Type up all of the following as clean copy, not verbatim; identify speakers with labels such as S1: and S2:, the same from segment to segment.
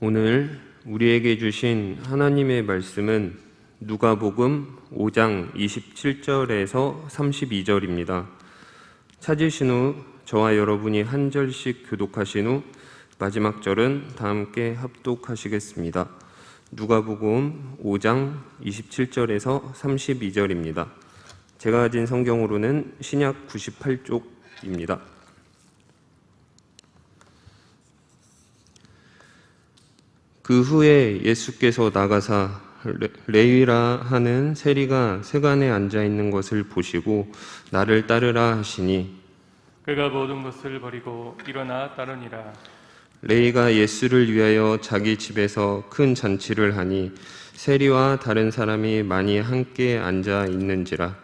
S1: 오늘 우리에게 주신 하나님의 말씀은 누가복음 5장 27절에서 32절입니다. 찾으신 후 저와 여러분이 한 절씩 교독하신 후 마지막 절은 다 함께 합독하시겠습니다. 누가복음 5장 27절에서 32절입니다. 제가 가진 성경으로는 신약 98쪽입니다. 그 후에 예수께서 나가사 레위라 하는 세리가 세간에 앉아 있는 것을 보시고 나를 따르라 하시니
S2: 그가 모든 것을 버리고 일어나 따르니라.
S1: 레위가 예수를 위하여 자기 집에서 큰 잔치를 하니 세리와 다른 사람이 많이 함께 앉아 있는지라.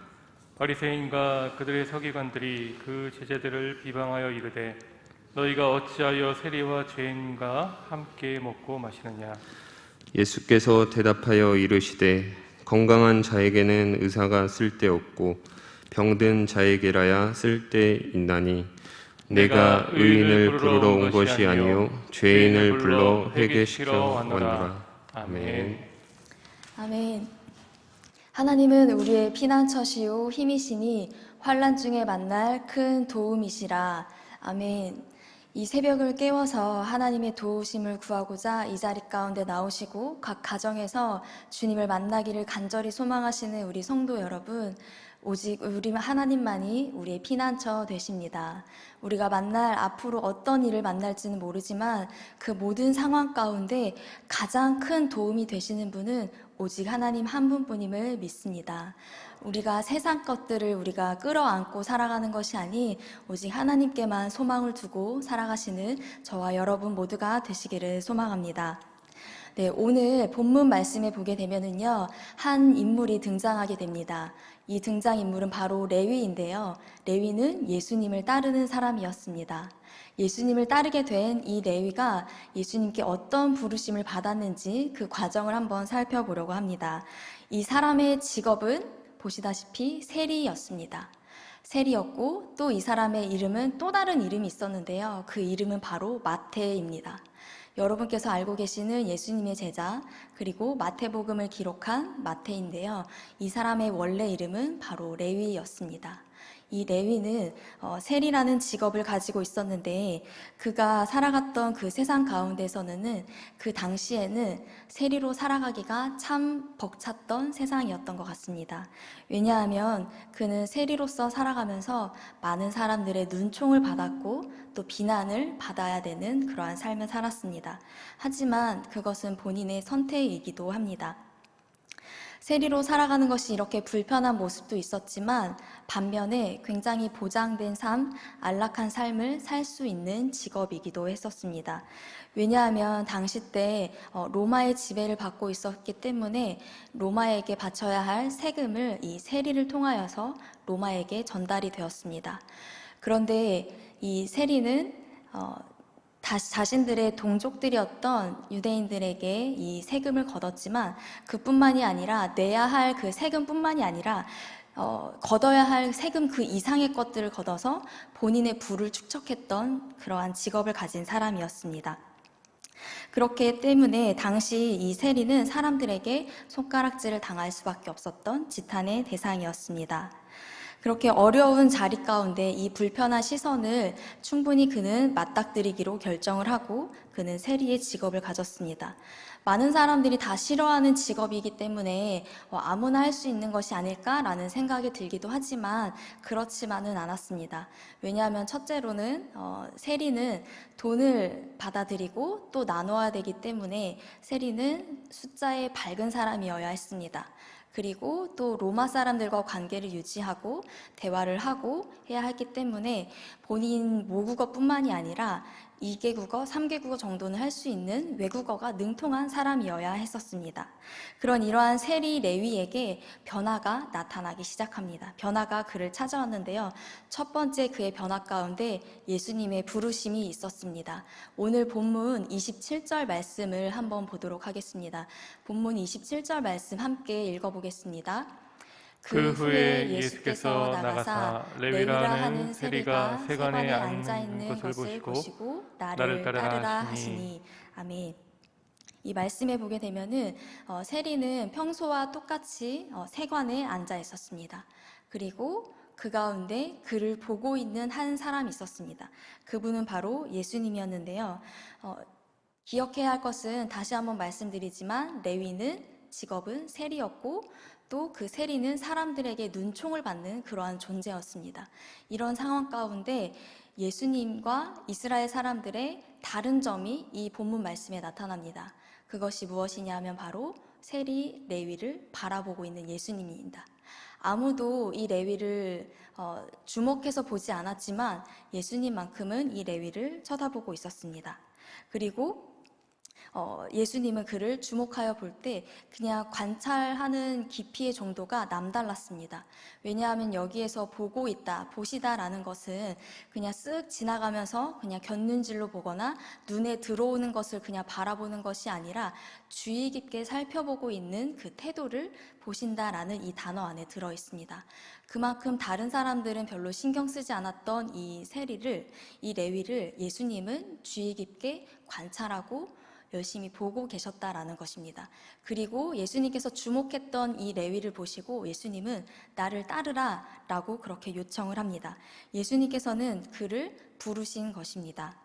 S2: 바리새인과 그들의 서기관들이 그 제자들을 비방하여 이르되 너희가 어찌하여 세리와 죄인과 함께 먹고 마시느냐.
S1: 예수께서 대답하여 이르시되 건강한 자에게는 의사가 쓸데없고 병든 자에게라야 쓸데있나니 내가 의인을 부르러 온 것이 아니요 죄인을 불러 회개시켜 왔노라. 아멘.
S3: 아멘. 하나님은 우리의 피난처시요 힘이시니 환난 중에 만날 큰 도움이시라. 아멘. 이 새벽을 깨워서 하나님의 도우심을 구하고자 이 자리 가운데 나오시고 각 가정에서 주님을 만나기를 간절히 소망하시는 우리 성도 여러분, 오직 우리 하나님만이 우리의 피난처 되십니다. 우리가 만날 앞으로 어떤 일을 만날지는 모르지만 그 모든 상황 가운데 가장 큰 도움이 되시는 분은 오직 하나님 한 분뿐임을 믿습니다. 우리가 세상 것들을 우리가 끌어안고 살아가는 것이 아닌 오직 하나님께만 소망을 두고 살아가시는 저와 여러분 모두가 되시기를 소망합니다. 네, 오늘 본문 말씀에 보게 되면은요, 한 인물이 등장하게 됩니다. 이 등장인물은 바로 레위인데요. 레위는 예수님을 따르는 사람이었습니다. 예수님을 따르게 된 이 레위가 예수님께 어떤 부르심을 받았는지 그 과정을 한번 살펴보려고 합니다. 이 사람의 직업은 보시다시피 세리였습니다. 세리였고 또 이 사람의 이름은 또 다른 이름이 있었는데요. 그 이름은 바로 마태입니다. 여러분께서 알고 계시는 예수님의 제자, 그리고 마태복음을 기록한 마태인데요. 이 사람의 원래 이름은 바로 레위였습니다. 이 레위는 세리라는 직업을 가지고 있었는데 그가 살아갔던 그 세상 가운데서는 그 당시에는 세리로 살아가기가 참 벅찼던 세상이었던 것 같습니다. 왜냐하면 그는 세리로서 살아가면서 많은 사람들의 눈총을 받았고 또 비난을 받아야 되는 그러한 삶을 살았습니다. 하지만 그것은 본인의 선택이기도 합니다. 세리로 살아가는 것이 이렇게 불편한 모습도 있었지만 반면에 굉장히 보장된 삶, 안락한 삶을 살 수 있는 직업이기도 했었습니다. 왜냐하면 당시 때 로마의 지배를 받고 있었기 때문에 로마에게 바쳐야 할 세금을 이 세리를 통하여서 로마에게 전달이 되었습니다. 그런데 이 세리는 자신들의 동족들이었던 유대인들에게 이 세금을 걷었지만 그뿐만이 아니라 내야 할 그 세금뿐만이 아니라 걷어야 할 세금 그 이상의 것들을 걷어서 본인의 부를 축적했던 그러한 직업을 가진 사람이었습니다. 그렇기 때문에 당시 이 세리는 사람들에게 손가락질을 당할 수밖에 없었던 지탄의 대상이었습니다. 그렇게 어려운 자리 가운데 이 불편한 시선을 충분히 그는 맞닥뜨리기로 결정을 하고 그는 세리의 직업을 가졌습니다. 많은 사람들이 다 싫어하는 직업이기 때문에 아무나 할 수 있는 것이 아닐까라는 생각이 들기도 하지만 그렇지만은 않았습니다. 왜냐하면 첫째로는 세리는 돈을 받아들이고 또 나눠야 되기 때문에 세리는 숫자에 밝은 사람이어야 했습니다. 그리고 또 로마 사람들과 관계를 유지하고 대화를 하고 해야 했기 때문에 본인 모국어뿐만이 아니라 2개국어, 3개국어 정도는 할 수 있는 외국어가 능통한 사람이어야 했었습니다. 그런 이러한 세리 레위에게 변화가 나타나기 시작합니다. 변화가 그를 찾아왔는데요. 첫 번째 그의 변화 가운데 예수님의 부르심이 있었습니다. 오늘 본문 27절 말씀을 한번 보도록 하겠습니다. 본문 27절 말씀 함께 읽어보겠습니다. 그 후에 예수께서 나가사 레위라 하는 세리가 세관에 앉아 있는 것을 보시고 나를 따르라 하시니. 아멘. 이 말씀에 보게 되면은 세리는 평소와 똑같이 세관에 앉아 있었습니다. 그리고 그 가운데 그를 보고 있는 한 사람이 있었습니다. 그분은 바로 예수님이었는데요. 기억해야 할 것은 다시 한번 말씀드리지만 레위는 직업은 세리였고 또 그 세리는 사람들에게 눈총을 받는 그러한 존재였습니다. 이런 상황 가운데 예수님과 이스라엘 사람들의 다른 점이 이 본문 말씀에 나타납니다. 그것이 무엇이냐 하면 바로 세리 레위를 바라보고 있는 예수님입니다. 아무도 이 레위를 주목해서 보지 않았지만 예수님만큼은 이 레위를 쳐다보고 있었습니다. 그리고 예수님은 그를 주목하여 볼 때 그냥 관찰하는 깊이의 정도가 남달랐습니다. 왜냐하면 여기에서 보고 있다, 보시다라는 것은 그냥 쓱 지나가면서 그냥 곁눈질로 보거나 눈에 들어오는 것을 그냥 바라보는 것이 아니라 주의 깊게 살펴보고 있는 그 태도를 보신다라는 이 단어 안에 들어 있습니다. 그만큼 다른 사람들은 별로 신경 쓰지 않았던 이 세리를, 이 레위를 예수님은 주의 깊게 관찰하고 열심히 보고 계셨다라는 것입니다. 그리고 예수님께서 주목했던 이 레위를 보시고 예수님은 나를 따르라 라고 그렇게 요청을 합니다. 예수님께서는 그를 부르신 것입니다.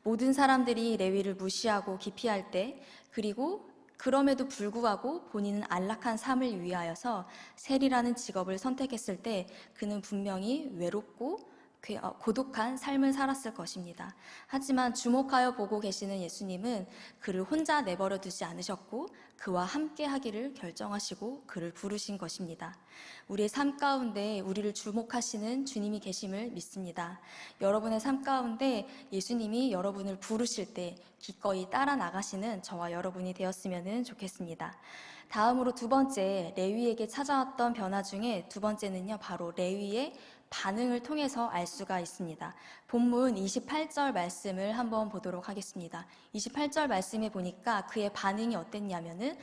S3: 모든 사람들이 레위를 무시하고 기피할 때, 그리고 그럼에도 불구하고 본인은 안락한 삶을 위하여서 세리라는 직업을 선택했을 때 그는 분명히 외롭고 고독한 삶을 살았을 것입니다. 하지만 주목하여 보고 계시는 예수님은 그를 혼자 내버려 두지 않으셨고 그와 함께 하기를 결정하시고 그를 부르신 것입니다. 우리의 삶 가운데 우리를 주목하시는 주님이 계심을 믿습니다. 여러분의 삶 가운데 예수님이 여러분을 부르실 때 기꺼이 따라 나가시는 저와 여러분이 되었으면 좋겠습니다. 다음으로 두 번째, 레위에게 찾아왔던 변화 중에 두 번째는요, 바로 레위의 반응을 통해서 알 수가 있습니다. 본문 28절 말씀을 한번 보도록 하겠습니다. 28절 말씀에 보니까 그의 반응이 어땠냐면은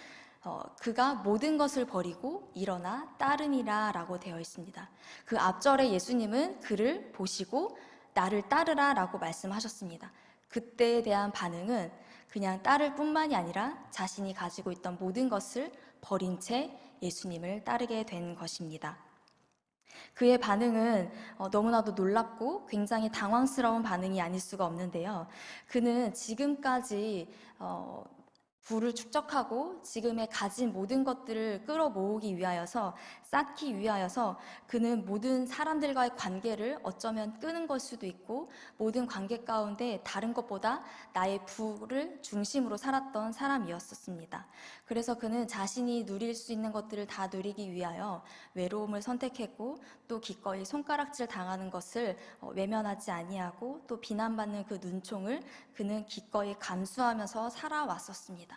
S3: 그가 모든 것을 버리고 일어나 따르니라 라고 되어 있습니다. 그 앞절에 예수님은 그를 보시고 나를 따르라 라고 말씀하셨습니다. 그때에 대한 반응은 그냥 따를 뿐만이 아니라 자신이 가지고 있던 모든 것을 버린 채 예수님을 따르게 된 것입니다. 그의 반응은 너무나도 놀랍고 굉장히 당황스러운 반응이 아닐 수가 없는데요. 그는 지금까지 부를 축적하고 지금의 가진 모든 것들을 끌어모으기 위하여서, 쌓기 위하여서 그는 모든 사람들과의 관계를 어쩌면 끄는 걸 수도 있고 모든 관계 가운데 다른 것보다 나의 부를 중심으로 살았던 사람이었습니다. 그래서 그는 자신이 누릴 수 있는 것들을 다 누리기 위하여 외로움을 선택했고 또 기꺼이 손가락질 당하는 것을 외면하지 아니하고 또 비난받는 그 눈총을 그는 기꺼이 감수하면서 살아왔었습니다.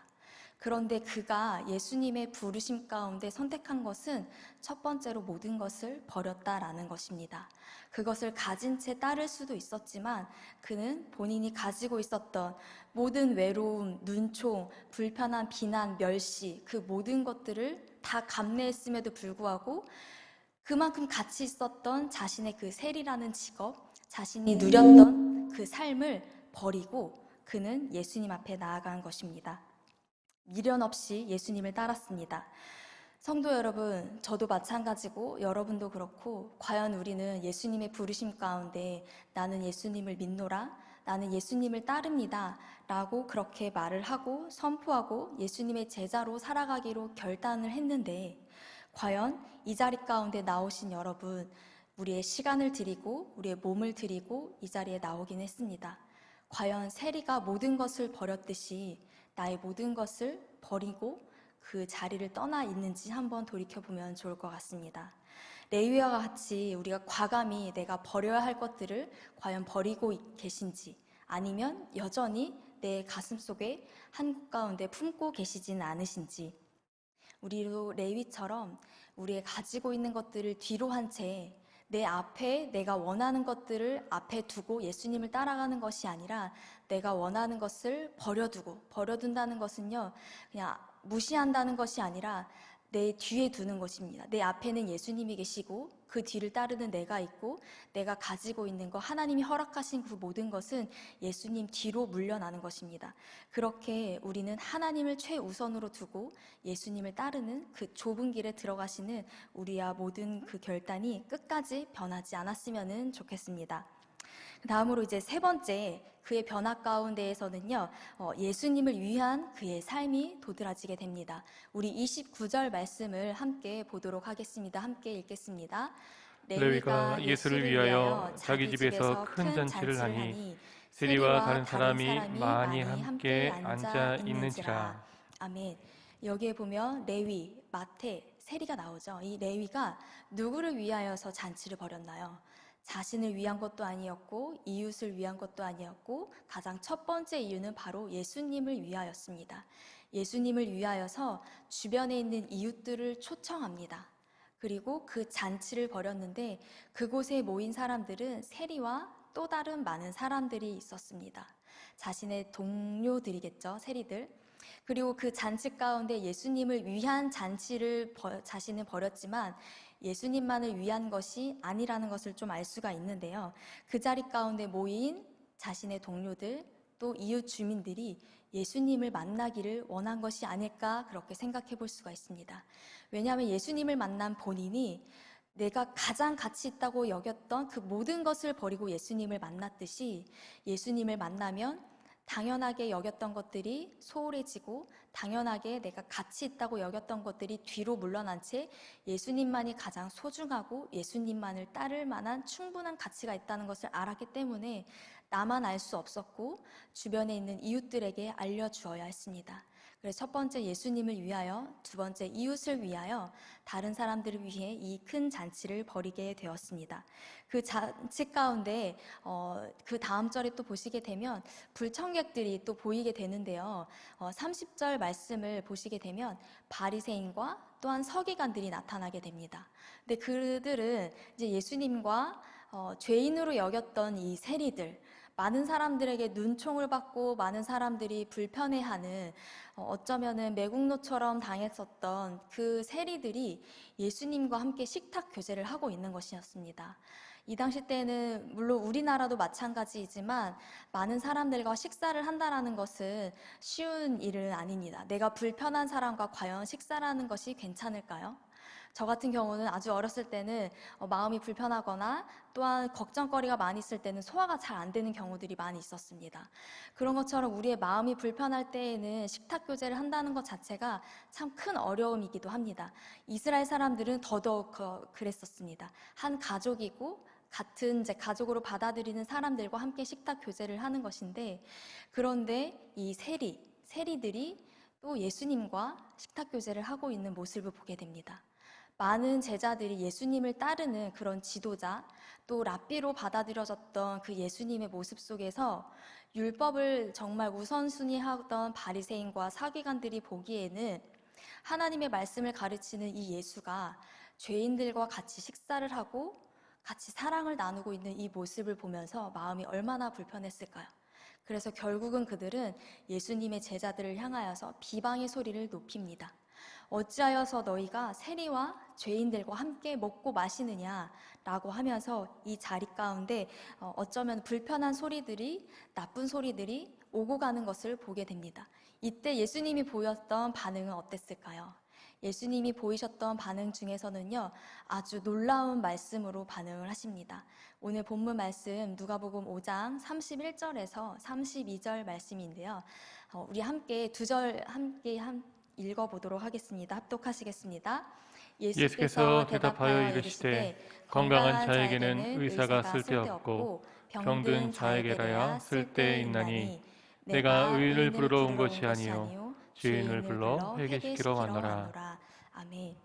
S3: 그런데 그가 예수님의 부르심 가운데 선택한 것은 첫 번째로 모든 것을 버렸다라는 것입니다. 그것을 가진 채 따를 수도 있었지만 그는 본인이 가지고 있었던 모든 외로움, 눈총, 불편한 비난, 멸시, 그 모든 것들을 다 감내했음에도 불구하고 그만큼 가치 있었던 자신의 그 세리라는 직업, 자신이 누렸던 그 삶을 버리고 그는 예수님 앞에 나아간 것입니다. 미련 없이 예수님을 따랐습니다. 성도 여러분, 저도 마찬가지고 여러분도 그렇고 과연 우리는 예수님의 부르심 가운데 나는 예수님을 믿노라, 나는 예수님을 따릅니다 라고 그렇게 말을 하고 선포하고 예수님의 제자로 살아가기로 결단을 했는데 과연 이 자리 가운데 나오신 여러분, 우리의 시간을 드리고 우리의 몸을 드리고 이 자리에 나오긴 했습니다. 과연 세리가 모든 것을 버렸듯이 나의 모든 것을 버리고 그 자리를 떠나 있는지 한번 돌이켜보면 좋을 것 같습니다. 레위와 같이 우리가 과감히 내가 버려야 할 것들을 과연 버리고 계신지 아니면 여전히 내 가슴속에 한 곳 가운데 품고 계시지는 않으신지 우리도 레위처럼 우리의 가지고 있는 것들을 뒤로 한 채 내 앞에 내가 원하는 것들을 앞에 두고 예수님을 따라가는 것이 아니라 내가 원하는 것을 버려둔다는 것은요 그냥 무시한다는 것이 아니라 내 뒤에 두는 것입니다. 내 앞에는 예수님이 계시고 그 뒤를 따르는 내가 있고 내가 가지고 있는 것, 하나님이 허락하신 그 모든 것은 예수님 뒤로 물려나는 것입니다. 그렇게 우리는 하나님을 최우선으로 두고 예수님을 따르는 그 좁은 길에 들어가시는 우리와 모든 그 결단이 끝까지 변하지 않았으면 좋겠습니다. 다음으로 이제 세 번째, 그의 변화 가운데에서는요, 예수님을 위한 그의 삶이 도드라지게 됩니다. 우리 29절 말씀을 함께 보도록 하겠습니다. 함께 읽겠습니다.
S2: 레위가 예수를 위하여 자기 집에서 큰 잔치를 하니 세리와 다른 사람이 많이 함께 앉아 있는지라.
S3: 아멘. 여기에 보면 레위, 마태, 세리가 나오죠. 이 레위가 누구를 위하여서 잔치를 벌였나요? 자신을 위한 것도 아니었고 이웃을 위한 것도 아니었고 가장 첫 번째 이유는 바로 예수님을 위하였습니다. 예수님을 위하여서 주변에 있는 이웃들을 초청합니다. 그리고 그 잔치를 벌였는데 그곳에 모인 사람들은 세리와 또 다른 많은 사람들이 있었습니다. 자신의 동료들이겠죠, 세리들. 그리고 그 잔치 가운데 예수님을 위한 잔치를 자신은 벌였지만 예수님만을 위한 것이 아니라는 것을 좀 알 수가 있는데요. 그 자리 가운데 모인 자신의 동료들 또 이웃 주민들이 예수님을 만나기를 원한 것이 아닐까 그렇게 생각해 볼 수가 있습니다. 왜냐하면 예수님을 만난 본인이 내가 가장 가치 있다고 여겼던 그 모든 것을 버리고 예수님을 만났듯이 예수님을 만나면 당연하게 여겼던 것들이 소홀해지고 당연하게 내가 가치 있다고 여겼던 것들이 뒤로 물러난 채 예수님만이 가장 소중하고 예수님만을 따를 만한 충분한 가치가 있다는 것을 알았기 때문에 나만 알 수 없었고 주변에 있는 이웃들에게 알려주어야 했습니다. 그래서 첫 번째 예수님을 위하여, 두 번째 이웃을 위하여 다른 사람들을 위해 이 큰 잔치를 벌이게 되었습니다. 그 잔치 가운데 그 다음 절에 또 보시게 되면 불청객들이 또 보이게 되는데요. 30절 말씀을 보시게 되면 바리새인과 또한 서기관들이 나타나게 됩니다. 근데 그들은 이제 예수님과 죄인으로 여겼던 이 세리들, 많은 사람들에게 눈총을 받고 많은 사람들이 불편해하는 어쩌면은 매국노처럼 당했었던 그 세리들이 예수님과 함께 식탁 교제를 하고 있는 것이었습니다. 이 당시 때는 물론 우리나라도 마찬가지이지만 많은 사람들과 식사를 한다는 것은 쉬운 일은 아닙니다. 내가 불편한 사람과 과연 식사라는 것이 괜찮을까요? 저 같은 경우는 아주 어렸을 때는 마음이 불편하거나 또한 걱정거리가 많이 있을 때는 소화가 잘 안 되는 경우들이 많이 있었습니다. 그런 것처럼 우리의 마음이 불편할 때에는 식탁 교제를 한다는 것 자체가 참 큰 어려움이기도 합니다. 이스라엘 사람들은 더더욱 그랬었습니다. 한 가족이고 같은 이제 가족으로 받아들이는 사람들과 함께 식탁 교제를 하는 것인데, 그런데 이 세리들이 또 예수님과 식탁 교제를 하고 있는 모습을 보게 됩니다. 많은 제자들이 예수님을 따르는 그런 지도자, 또 랍비로 받아들여졌던 그 예수님의 모습 속에서 율법을 정말 우선순위하던 바리새인과 서기관들이 보기에는 하나님의 말씀을 가르치는 이 예수가 죄인들과 같이 식사를 하고 같이 사랑을 나누고 있는 이 모습을 보면서 마음이 얼마나 불편했을까요? 그래서 결국은 그들은 예수님의 제자들을 향하여서 비방의 소리를 높입니다. 어찌하여서 너희가 세리와 죄인들과 함께 먹고 마시느냐라고 하면서 이 자리 가운데 어쩌면 불편한 소리들이, 나쁜 소리들이 오고 가는 것을 보게 됩니다. 이때 예수님이 보였던 반응은 어땠을까요? 예수님이 보이셨던 반응 중에서는요, 아주 놀라운 말씀으로 반응을 하십니다. 오늘 본문 말씀 누가복음 5장 31절에서 32절 말씀인데요. 우리 함께 두 절 함께 읽어보도록 하겠습니다. 합독하시겠습니다.
S2: 예수께서 대답하여 이르시되 건강한 자에게는 의사가 쓸데없고 병든 자에게라야 쓸데있나니 내가 의인을 부르러 온 것이 아니요 죄인을 불러 회개시키러 왔노라.
S3: 아멘.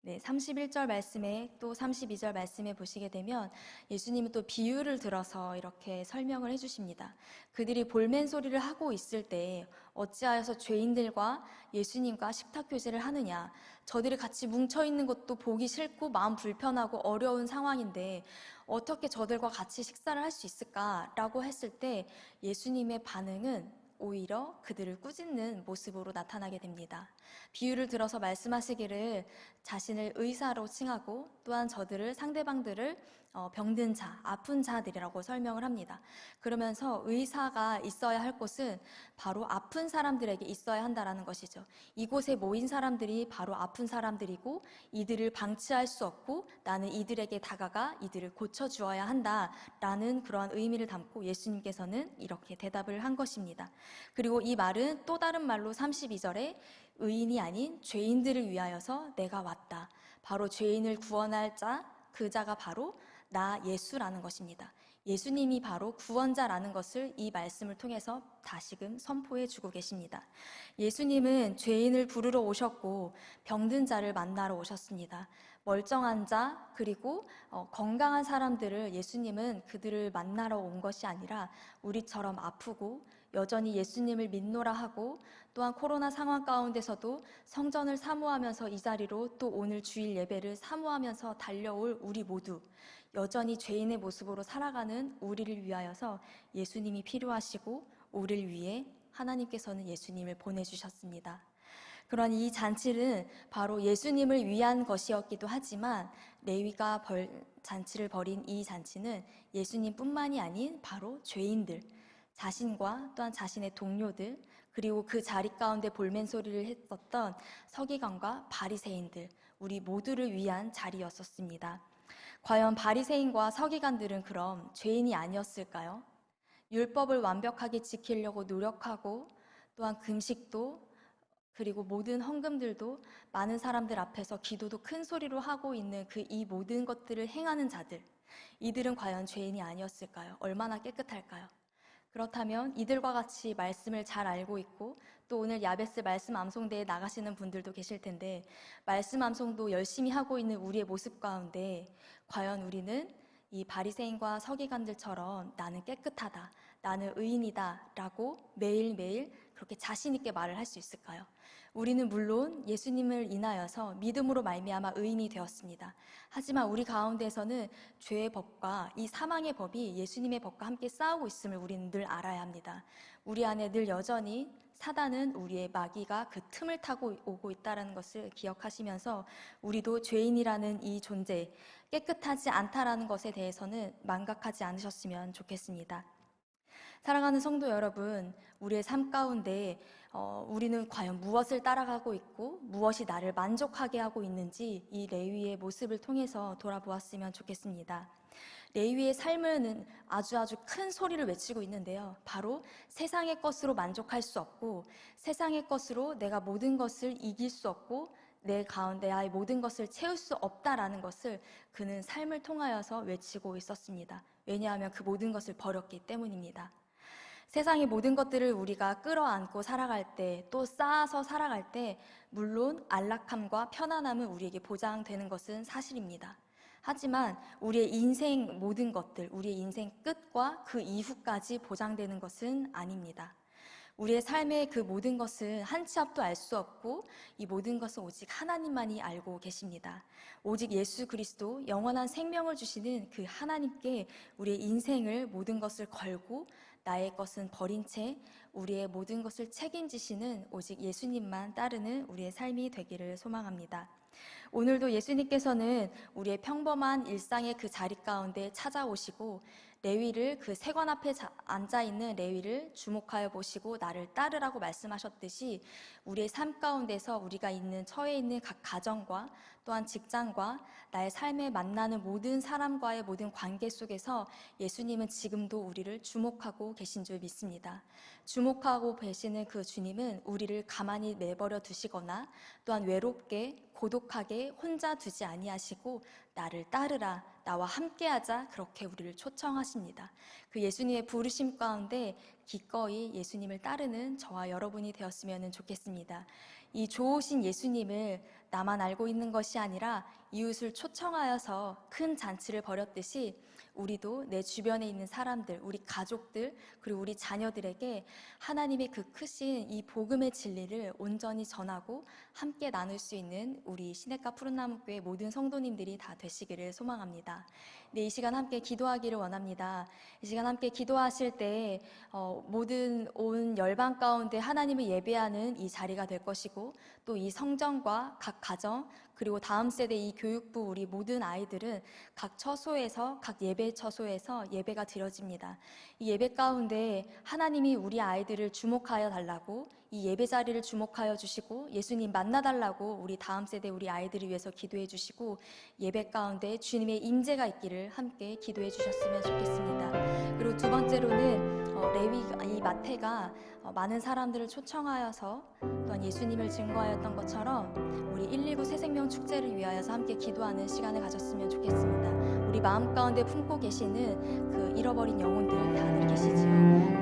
S3: 네, 31절 말씀에 또 32절 말씀에 보시게 되면 예수님은 또 비유를 들어서 이렇게 설명을 해주십니다. 그들이 볼멘 소리를 하고 있을 때 어찌하여서 죄인들과 예수님과 식탁 교제를 하느냐, 저들이 같이 뭉쳐있는 것도 보기 싫고 마음 불편하고 어려운 상황인데 어떻게 저들과 같이 식사를 할 수 있을까라고 했을 때 예수님의 반응은 오히려 그들을 꾸짖는 모습으로 나타나게 됩니다. 비유를 들어서 말씀하시기를 자신을 의사로 칭하고 또한 저들을 상대방들을 병든 자, 아픈 자들이라고 설명을 합니다. 그러면서 의사가 있어야 할 곳은 바로 아픈 사람들에게 있어야 한다라는 것이죠. 이곳에 모인 사람들이 바로 아픈 사람들이고 이들을 방치할 수 없고 나는 이들에게 다가가 이들을 고쳐주어야 한다라는 그러한 의미를 담고 예수님께서는 이렇게 대답을 한 것입니다. 그리고 이 말은 또 다른 말로 32절에 의인이 아닌 죄인들을 위하여서 내가 왔다. 바로 죄인을 구원할 자, 그 자가 바로 나 예수라는 것입니다. 예수님이 바로 구원자라는 것을 이 말씀을 통해서 다시금 선포해 주고 계십니다. 예수님은 죄인을 부르러 오셨고 병든 자를 만나러 오셨습니다. 멀쩡한 자 그리고 건강한 사람들을 예수님은 그들을 만나러 온 것이 아니라 우리처럼 아프고 여전히 예수님을 믿노라 하고 또한 코로나 상황 가운데서도 성전을 사모하면서 이 자리로 또 오늘 주일 예배를 사모하면서 달려올 우리 모두 여전히 죄인의 모습으로 살아가는 우리를 위하여서 예수님이 필요하시고 우리를 위해 하나님께서는 예수님을 보내주셨습니다. 그러한 이 잔치는 바로 예수님을 위한 것이었기도 하지만 레위가 잔치를 벌인 이 잔치는 예수님뿐만이 아닌 바로 죄인들, 자신과 또한 자신의 동료들 그리고 그 자리 가운데 볼멘소리를 했었던 서기관과 바리새인들 우리 모두를 위한 자리였었습니다. 과연 바리새인과 서기관들은 그럼 죄인이 아니었을까요? 율법을 완벽하게 지키려고 노력하고 또한 금식도 그리고 모든 헌금들도 많은 사람들 앞에서 기도도 큰 소리로 하고 있는 이 모든 것들을 행하는 자들 이들은 과연 죄인이 아니었을까요? 얼마나 깨끗할까요? 그렇다면 이들과 같이 말씀을 잘 알고 있고 또 오늘 야베스 말씀 암송대에 나가시는 분들도 계실 텐데 말씀 암송도 열심히 하고 있는 우리의 모습 가운데 과연 우리는 이 바리새인과 서기관들처럼 나는 깨끗하다, 나는 의인이다 라고 매일매일 그렇게 자신 있게 말을 할 수 있을까요? 우리는 물론 예수님을 인하여서 믿음으로 말미암아 의인이 되었습니다. 하지만 우리 가운데에서는 죄의 법과 이 사망의 법이 예수님의 법과 함께 싸우고 있음을 우리는 늘 알아야 합니다. 우리 안에 늘 여전히 사단은 우리의 마귀가 그 틈을 타고 오고 있다는 것을 기억하시면서 우리도 죄인이라는 이 존재, 깨끗하지 않다라는 것에 대해서는 망각하지 않으셨으면 좋겠습니다. 사랑하는 성도 여러분, 우리의 삶 가운데 우리는 과연 무엇을 따라가고 있고 무엇이 나를 만족하게 하고 있는지 이 레위의 모습을 통해서 돌아보았으면 좋겠습니다. 레위의 삶은 아주 큰 소리를 외치고 있는데요. 바로 세상의 것으로 만족할 수 없고 세상의 것으로 내가 모든 것을 이길 수 없고 내 가운데 아예 모든 것을 채울 수 없다라는 것을 그는 삶을 통하여서 외치고 있었습니다. 왜냐하면 그 모든 것을 버렸기 때문입니다. 세상의 모든 것들을 우리가 끌어안고 살아갈 때, 또 쌓아서 살아갈 때 물론 안락함과 편안함은 우리에게 보장되는 것은 사실입니다. 하지만 우리의 인생 모든 것들, 우리의 인생 끝과 그 이후까지 보장되는 것은 아닙니다. 우리의 삶의 그 모든 것은 한 치 앞도 알 수 없고 이 모든 것은 오직 하나님만이 알고 계십니다. 오직 예수 그리스도 영원한 생명을 주시는 그 하나님께 우리의 인생을 모든 것을 걸고 나의 것은 버린 채 우리의 모든 것을 책임지시는 오직 예수님만 따르는 우리의 삶이 되기를 소망합니다. 오늘도 예수님께서는 우리의 평범한 일상의 그 자리 가운데 찾아오시고 레위를 그 세관 앞에 앉아있는 레위를 주목하여 보시고 나를 따르라고 말씀하셨듯이 우리의 삶 가운데서 우리가 처해 있는 각 가정과 또한 직장과 나의 삶에 만나는 모든 사람과의 모든 관계 속에서 예수님은 지금도 우리를 주목하고 계신 줄 믿습니다. 주목하고 계시는 그 주님은 우리를 가만히 내버려 두시거나 또한 외롭게 고독하게 혼자 두지 아니하시고 나를 따르라, 나와 함께하자 그렇게 우리를 초청하십니다. 그 예수님의 부르심 가운데 기꺼이 예수님을 따르는 저와 여러분이 되었으면 좋겠습니다. 이 좋으신 예수님을 나만 알고 있는 것이 아니라 이웃을 초청하여서 큰 잔치를 벌였듯이 우리도 내 주변에 있는 사람들, 우리 가족들, 그리고 우리 자녀들에게 하나님의 그 크신 이 복음의 진리를 온전히 전하고 함께 나눌 수 있는 우리 시냇가 푸른나무교회 모든 성도님들이 다 되시기를 소망합니다. 네, 이 시간 함께 기도하기를 원합니다. 이 시간 함께 기도하실 때 모든 온 열방 가운데 하나님을 예배하는 이 자리가 될 것이고, 또 이 성전과 각 가정, 그리고 다음 세대 이 교육부 우리 모든 아이들은 각 처소에서, 각 예배 처소에서 예배가 드려집니다. 이 예배 가운데 하나님이 우리 아이들을 주목하여 달라고, 이 예배 자리를 주목하여 주시고 예수님 만나달라고 우리 다음 세대 우리 아이들을 위해서 기도해 주시고, 예배 가운데 주님의 임재가 있기를 함께 기도해 주셨으면 좋겠습니다. 그리고 두 번째로는 레위 이 마태가 많은 사람들을 초청하여서 또한 예수님을 증거하였던 것처럼 우리 119 새생명 축제를 위하여서 함께 기도하는 시간을 가졌으면 좋겠습니다. 우리 마음 가운데 품고 계시는 그 잃어버린 영혼들 다들 계시지요.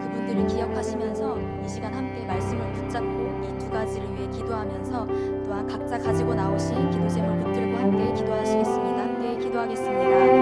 S3: 그분들을 기억하시면서 이 시간 함께 말씀을 붙잡고 이 두 가지를 위해 기도하면서 또한 각자 가지고 나오신 기도 제목 붙들고 함께 기도하시겠습니다. 함께 기도하겠습니다.